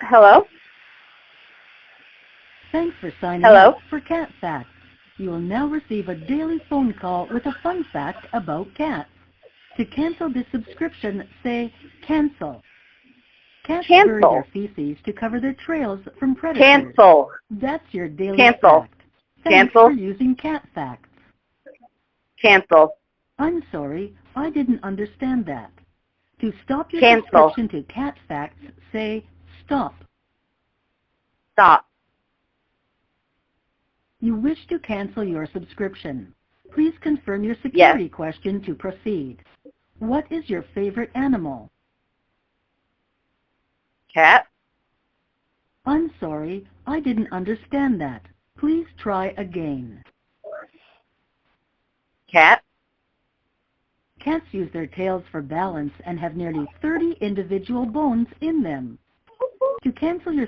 Hello? Thanks for signing Hello? up for Cat Facts. You will now receive a daily phone call with a fun fact about cats. To cancel this subscription, say cancel. Cats bury Cancel. their feces to cover their trails from predators. Cancel. That's your daily Cancel. fact. Thanks Cancel. for using Cat Facts. Cancel. I'm sorry, I didn't understand that. To stop your Cancel. subscription to Cat Facts, say stop. Stop. You wish to cancel your subscription. Please confirm your security question to proceed. What is your favorite animal? Cat. I'm sorry, I didn't understand that. Please try again. Cat. Cats use their tails for balance and have nearly 30 individual bones in them. To cancel your